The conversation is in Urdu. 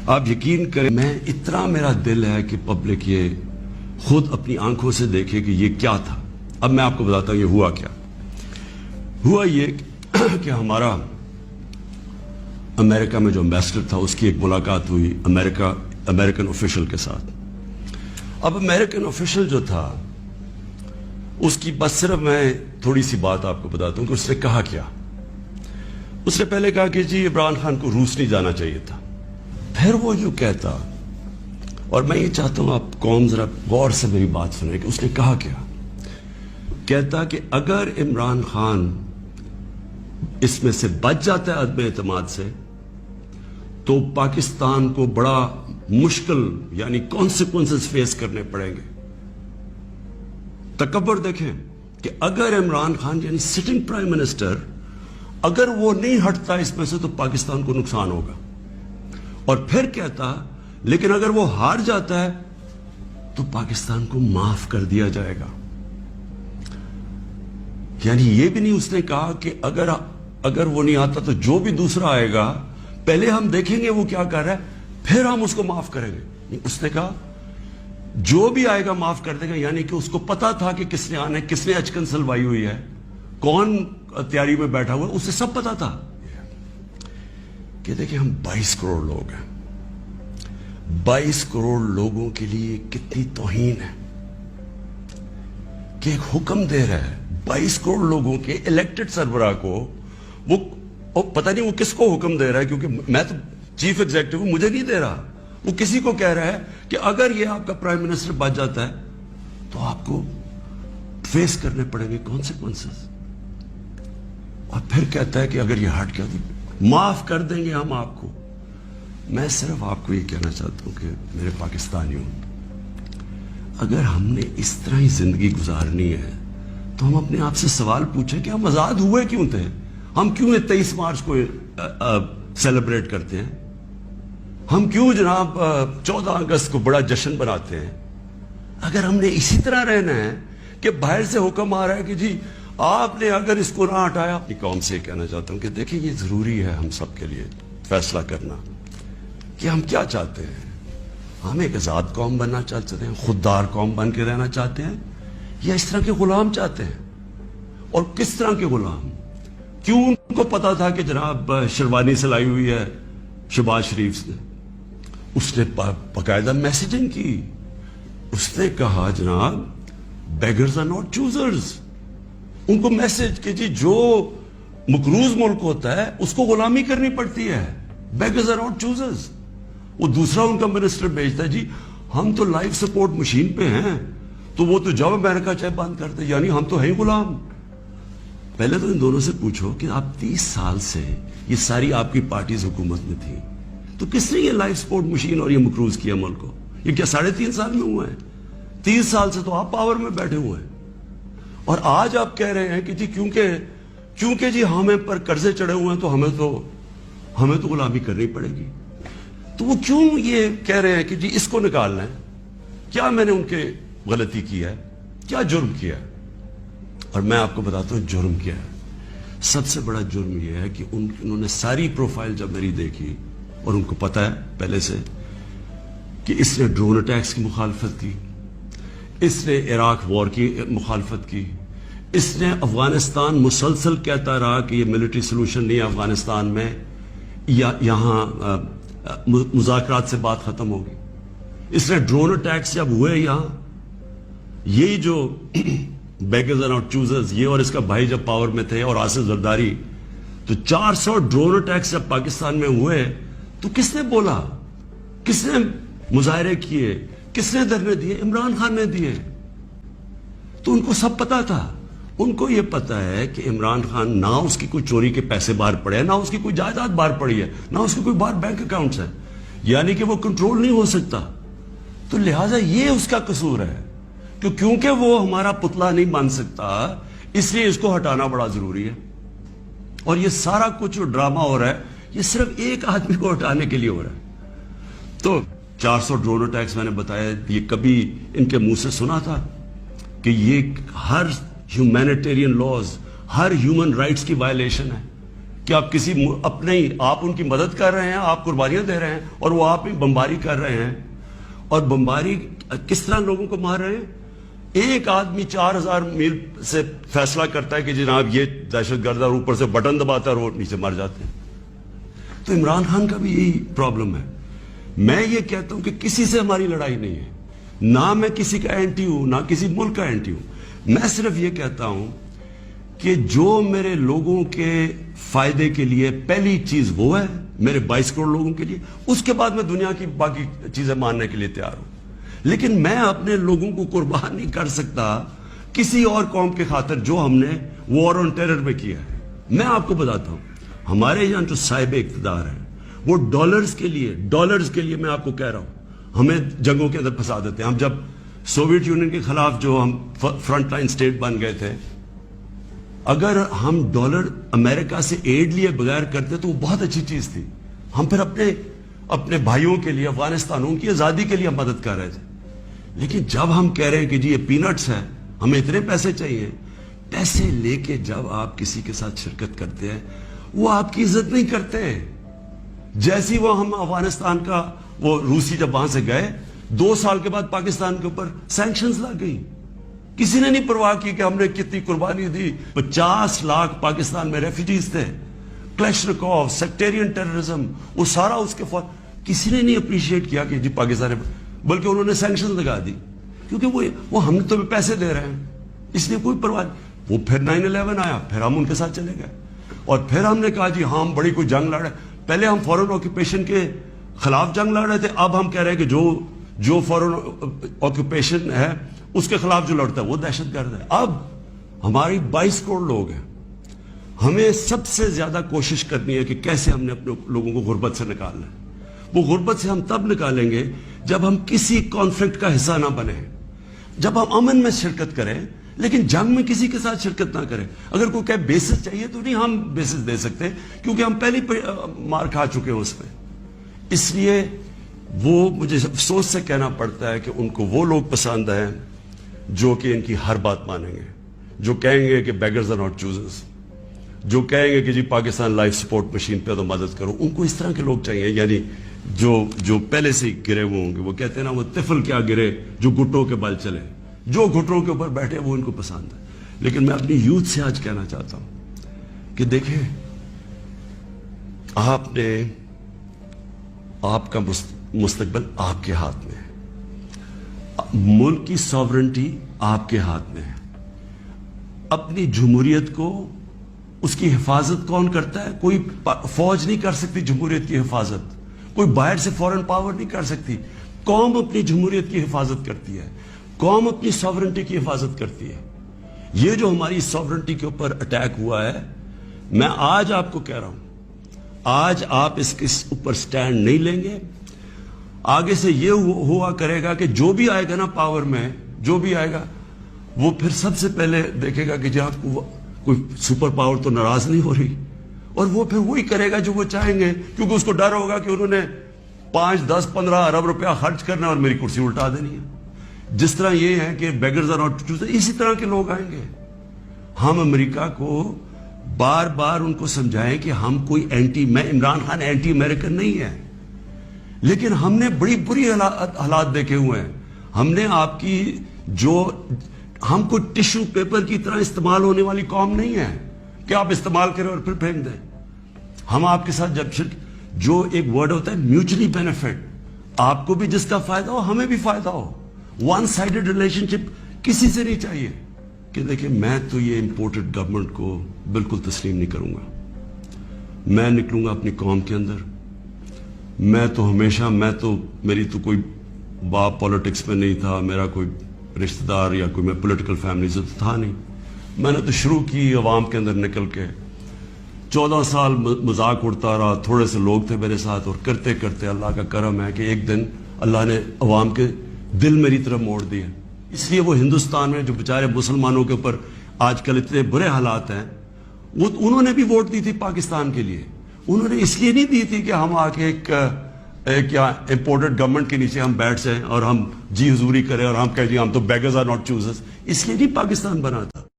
آپ یقین کریں میں اتنا میرا دل ہے کہ پبلک یہ خود اپنی آنکھوں سے دیکھے کہ یہ کیا تھا. اب میں آپ کو بتاتا ہوں یہ ہوا کیا. ہوا یہ کہ ہمارا امریکہ میں جو امبیسڈر تھا اس کی ایک ملاقات ہوئی امریکن آفیشل کے ساتھ. اب امریکن آفیشل جو تھا اس کی بس صرف میں تھوڑی سی بات آپ کو بتاتا ہوں کہ اس نے کہا کیا. اس نے پہلے کہا کہ جی عمران خان کو روس نہیں جانا چاہیے تھا. پھر وہ یوں کہتا, اور میں یہ چاہتا ہوں آپ قوم ذرا غور سے میری بات سنیں کہ اس نے کہا کیا. کہتا کہ اگر عمران خان اس میں سے بچ جاتا ہے عدم اعتماد سے تو پاکستان کو بڑا مشکل یعنی کانسیکوینسز فیس کرنے پڑیں گے. تکبر دیکھیں کہ اگر عمران خان یعنی سٹنگ پرائم منسٹر اگر وہ نہیں ہٹتا اس میں سے تو پاکستان کو نقصان ہوگا. اور پھر کہتا لیکن اگر وہ ہار جاتا ہے تو پاکستان کو معاف کر دیا جائے گا. یعنی یہ بھی نہیں اس نے کہا کہ اگر وہ نہیں آتا تو جو بھی دوسرا آئے گا پہلے ہم دیکھیں گے وہ کیا کر رہا ہے پھر ہم اس کو معاف کریں گے. اس نے کہا جو بھی آئے گا معاف کر دے گا. یعنی کہ اس کو پتا تھا کہ کس نے آنا ہے, کس نے اچکن سلوائی ہوئی ہے, کون تیاری میں بیٹھا ہوا ہے, اسے سب پتا تھا. کہ دیکھیں ہم 22 کروڑ لوگ ہیں. 22 کروڑ لوگوں کے لیے کتنی توہین ہے کہ ایک حکم دے رہا ہے 22 کروڑ لوگوں کے الیکٹڈ سربراہ کو. وہ پتہ نہیں وہ کس کو حکم دے رہا ہے, کیونکہ میں تو چیف ایگزیکٹو ہوں, مجھے نہیں دے رہا. وہ کسی کو کہہ رہا ہے کہ اگر یہ آپ کا پرائم منسٹر بچ جاتا ہے تو آپ کو فیس کرنے پڑیں گے کانسیکوینسز. اور پھر کہتا ہے کہ اگر یہ ہٹ گیا تو معاف کر دیں گے ہم آپ کو. میں صرف آپ کو یہ کہنا چاہتا ہوں کہ میرے پاکستانیوں, اگر ہم نے اس طرح ہی زندگی گزارنی ہے تو ہم اپنے آپ سے سوال پوچھیں کہ ہم آزاد ہوئے کیوں تھے. ہم کیوں 23 مارچ کو سیلیبریٹ کرتے ہیں, ہم کیوں جناب 14 اگست کو بڑا جشن بناتے ہیں. اگر ہم نے اسی طرح رہنا ہے کہ باہر سے حکم آ رہا ہے کہ جی آپ نے اگر اس کو نہ ہٹایا. اپنی قوم سے یہ کہنا چاہتا ہوں کہ دیکھیں یہ ضروری ہے ہم سب کے لیے فیصلہ کرنا کہ ہم کیا چاہتے ہیں. ہم ایک آزاد قوم بننا چاہتے ہیں, خوددار قوم بن کے رہنا چاہتے ہیں, یا اس طرح کے غلام چاہتے ہیں. اور کس طرح کے غلام. کیوں ان کو پتا تھا کہ جناب شیروانی سلائی ہوئی ہے شہباز شریف نے. اس نے باقاعدہ میسیجنگ کی. اس نے کہا جناب بیگرز آر ناٹ چوزرز. ان کو میسج کہ جی جو مقروض ملک ہوتا ہے اس کو غلامی کرنی پڑتی ہے. Beggars are not choosers. وہ دوسرا ان کا منسٹر بھیجتا ہے جی ہم تو لائف سپورٹ مشین پہ ہیں تو وہ تو جب امریکہ چاہے بند کرتے, یعنی ہم تو ہیں غلام. پہلے تو ان دونوں سے پوچھو کہ آپ 30 سال سے یہ ساری آپ کی پارٹیز حکومت میں تھی تو کس نے یہ لائف سپورٹ مشین اور یہ مقروض کیا ملک کو. یہ کیا 3.5 سال میں ہوا ہے؟ 30 سال سے تو آپ پاور میں بیٹھے ہوئے ہیں. اور آج آپ کہہ رہے ہیں کہ جی کیونکہ جی ہمیں پر قرضے چڑھے ہوئے ہیں تو ہمیں تو غلامی کرنی پڑے گی. تو وہ کیوں یہ کہہ رہے ہیں کہ جی اس کو نکالنا ہے. کیا میں نے ان کے غلطی کی ہے, کیا جرم کیا ہے؟ اور میں آپ کو بتاتا ہوں جرم کیا ہے. سب سے بڑا جرم یہ ہے کہ انہوں نے ساری پروفائل جب میری دیکھی, اور ان کو پتا ہے پہلے سے کہ اس نے ڈرون اٹیکس کی مخالفت کی, اس نے عراق وار کی مخالفت کی, اس نے افغانستان مسلسل کہتا رہا کہ یہ ملٹری سلوشن نہیں ہے افغانستان میں, یا یہاں مذاکرات سے بات ختم ہوگی. اس نے ڈرون اٹیکس جب ہوئے یہاں, یہی جو بیگرز آر ناٹ چوزرز یہ اور اس کا بھائی جب پاور میں تھے اور آصف زرداری, تو 400 ڈرون اٹیکس جب پاکستان میں ہوئے تو کس نے بولا, کس نے مظاہرے کیے, کس نے دھرنے دیے؟ عمران خان نے دیے. تو ان کو سب پتا تھا. ان کو یہ پتا ہے کہ عمران خان نہ اس کی کوئی چوری کے پیسے باہر پڑے ہیں, نہ اس کی کوئی جائیداد باہر پڑی ہے, نہ اس کی کوئی باہر بینک اکاؤنٹس ہیں, یعنی کہ وہ کنٹرول نہیں ہو سکتا. تو لہٰذا یہ اس کا قصور ہے کہ کیونکہ وہ ہمارا پتلا نہیں بن سکتا اس لیے اس کو ہٹانا بڑا ضروری ہے. اور یہ سارا کچھ جو ڈرامہ ہو رہا ہے یہ صرف ایک آدمی کو ہٹانے کے لیے ہو رہا ہے. تو 400 ڈرون اٹیکس میں نے بتایا, یہ کبھی ان کے منہ سے سنا تھا کہ یہ ہر ہیومینیٹیرین لاز, ہر ہیومن رائٹس کی وائلیشن ہے. کہ آپ کسی اپنے ہی آپ ان کی مدد کر رہے ہیں, آپ قربانیاں دے رہے ہیں, اور وہ آپ ہی بمباری کر رہے ہیں. اور بمباری کس طرح لوگوں کو مار رہے ہیں؟ ایک آدمی 4000 میل سے فیصلہ کرتا ہے کہ جناب یہ دہشت گرد, اور اوپر سے بٹن دباتا ہے اور وہ نیچے مر جاتے ہیں. تو عمران خان کا بھی یہی پرابلم ہے. میں یہ کہتا ہوں کہ کسی سے ہماری لڑائی نہیں ہے, نہ میں کسی کا اینٹی ہوں, نہ کسی ملک کا اینٹی ہوں. میں صرف یہ کہتا ہوں کہ جو میرے لوگوں کے فائدے کے لیے پہلی چیز وہ ہے, میرے 22 کروڑ لوگوں کے لیے, اس کے بعد میں دنیا کی باقی چیزیں ماننے کے لیے تیار ہوں. لیکن میں اپنے لوگوں کو قربان نہیں کر سکتا کسی اور قوم کے خاطر جو ہم نے وار آن ٹیرر میں کیا ہے. میں آپ کو بتاتا ہوں, ہمارے یہاں جو صاحب اقتدار ہیں وہ ڈالرز کے لیے میں آپ کو کہہ رہا ہوں, ہمیں جنگوں کے اندر پھنسا دیتے ہیں. ہم جب سوویت یونین کے خلاف جو ہم فرنٹ لائن سٹیٹ بن گئے تھے, اگر ہم ڈالر امریکہ سے ایڈ لیے بغیر کرتے تو وہ بہت اچھی چیز تھی. ہم پھر اپنے بھائیوں کے لیے, افغانستانوں کی آزادی کے لیے مدد کر رہے تھے. لیکن جب ہم کہہ رہے ہیں کہ جی یہ پینٹس ہے, ہمیں اتنے پیسے چاہیے, پیسے لے کے جب آپ کسی کے ساتھ شرکت کرتے ہیں وہ آپ کی عزت نہیں کرتے. جیسی وہ ہم افغانستان کا وہ روسی جب وہاں سے گئے, 2 سال کے بعد پاکستان کے اوپر سینکشنز لگ گئی. کسی نے نہیں پرواہ کی کہ ہم نے کتنی قربانی دی. 50 لاکھ پاکستان میں ریفیوجیز تھے. کلیشنکوف, سیکٹیرین ٹیررزم, وہ سارا اس کے فوج, کسی نے نہیں اپریشیٹ کیا کہ جی پاکستان, بلکہ انہوں نے سینکشن لگا دی کیونکہ وہ ہم تو پیسے دے رہے ہیں, اس لیے کوئی پرواہ نہیں. وہ پھر 9/11 آیا, پھر ہم ان کے ساتھ چلے گئے, اور پھر ہم نے کہا جی ہم بڑی کوئی جنگ لڑ رہے. پہلے ہم فورن آکوپیشن کے خلاف جنگ لڑ رہے تھے, اب ہم کہہ رہے ہیں کہ جو فورن آکوپیشن ہے اس کے خلاف جو لڑتا ہے وہ دہشت گرد ہے. اب ہماری 22 کروڑ لوگ ہیں, ہمیں سب سے زیادہ کوشش کرنی ہے کہ کیسے ہم نے اپنے لوگوں کو غربت سے نکالنا ہے. وہ غربت سے ہم تب نکالیں گے جب ہم کسی کانفلکٹ کا حصہ نہ بنیں, جب ہم امن میں شرکت کریں, لیکن جنگ میں کسی کے ساتھ شرکت نہ کریں. اگر کوئی کہ بیسس چاہیے تو نہیں, ہم بیسس دے سکتے کیونکہ ہم پہلے مار کھا چکے ہیں اس پہ. اس لیے وہ مجھے افسوس سے کہنا پڑتا ہے کہ ان کو وہ لوگ پسند ہیں جو کہ ان کی ہر بات مانیں گے, جو کہیں گے کہ بیگرز آر ناٹ چوزرز, جو کہیں گے کہ جی پاکستان لائف سپورٹ مشین پہ تو مدد کرو. ان کو اس طرح کے لوگ چاہیے, یعنی جو پہلے سے گرے ہوئے ہوں گے. وہ کہتے ہیں نا, وہ طفل کیا گرے جو گھٹوں کے بل چلے, جو گھٹوں کے اوپر بیٹھے وہ ان کو پسند ہے. لیکن میں اپنی یوتھ سے آج کہنا چاہتا ہوں کہ دیکھیں, آپ کا مستقبل آپ کے ہاتھ میں ہے, ملک کی ساورنٹی آپ کے ہاتھ میں ہے. اپنی جمہوریت کو, اس کی حفاظت کون کرتا ہے؟ کوئی فوج نہیں کر سکتی جمہوریت کی حفاظت, کوئی باہر سے فورن پاور نہیں کر سکتی. قوم اپنی جمہوریت کی حفاظت کرتی ہے, قوم اپنی ساورنٹی کی حفاظت کرتی ہے. یہ جو ہماری ساورنٹی کے اوپر اٹیک ہوا ہے, میں آج آپ کو کہہ رہا ہوں, آج آپ اس کے اوپر سٹینڈ نہیں لیں گے, آگے سے یہ ہوا کرے گا کہ جو بھی آئے گا نا پاور میں, جو بھی آئے گا وہ پھر سب سے پہلے دیکھے گا کہ جی آپ کو کوئی سپر پاور تو ناراض نہیں ہو رہی, اور وہ پھر وہی کرے گا جو وہ چاہیں گے, کیونکہ اس کو ڈر ہوگا کہ انہوں نے 5, 10, 15 ارب روپیہ خرچ کرنا اور میری کرسی الٹا دینی ہے. جس طرح یہ ہے کہ بیگرز آر ناٹ چوزرز, اسی طرح کے لوگ آئیں گے. ہم امریکہ کو بار بار ان کو سمجھائیں کہ ہم کوئی میں عمران خان اینٹی امریکن نہیں ہے, لیکن ہم نے بڑی بری حالات دیکھے ہوئے ہیں. ہم نے آپ کی ہم کوئی ٹیشو پیپر کی طرح استعمال ہونے والی قوم نہیں ہے کہ آپ استعمال کریں اور پھر پھینک دیں. ہم آپ کے ساتھ جو ایک ورڈ ہوتا ہے میوچلی بینیفٹ, آپ کو بھی جس کا فائدہ ہو ہمیں بھی فائدہ ہو. ون سائیڈڈ ریلیشن شپ کسی سے نہیں چاہیے. کہ دیکھیں, میں تو یہ امپورٹڈ گورنمنٹ کو بالکل تسلیم نہیں کروں گا. میں نکلوں گا اپنی قوم کے اندر. میں تو میری تو کوئی باپ پالیٹکس میں نہیں تھا, میرا کوئی رشتہ دار یا کوئی میں پولیٹیکل فیملی سے تو تھا نہیں. میں نے تو شروع کی عوام کے اندر نکل کے, 14 سال مذاق اڑتا رہا, تھوڑے سے لوگ تھے میرے ساتھ, اور کرتے کرتے اللہ کا کرم ہے کہ ایک دن اللہ نے عوام کے دل میری طرف موڑ دیے. اس لیے وہ ہندوستان میں جو بیچارے مسلمانوں کے اوپر آج کل اتنے برے حالات ہیں, انہوں نے بھی ووٹ دی تھی پاکستان کے لیے. انہوں نے اس لیے نہیں دی تھی کہ ہم آ کے ایک امپورٹڈ گورنمنٹ کے نیچے ہم بیٹھ جائیں اور ہم جی حضوری کریں اور ہم کہیں جی ہم تو بیگرز آر ناٹ چوزرز. اس لیے نہیں پاکستان بنا تھا.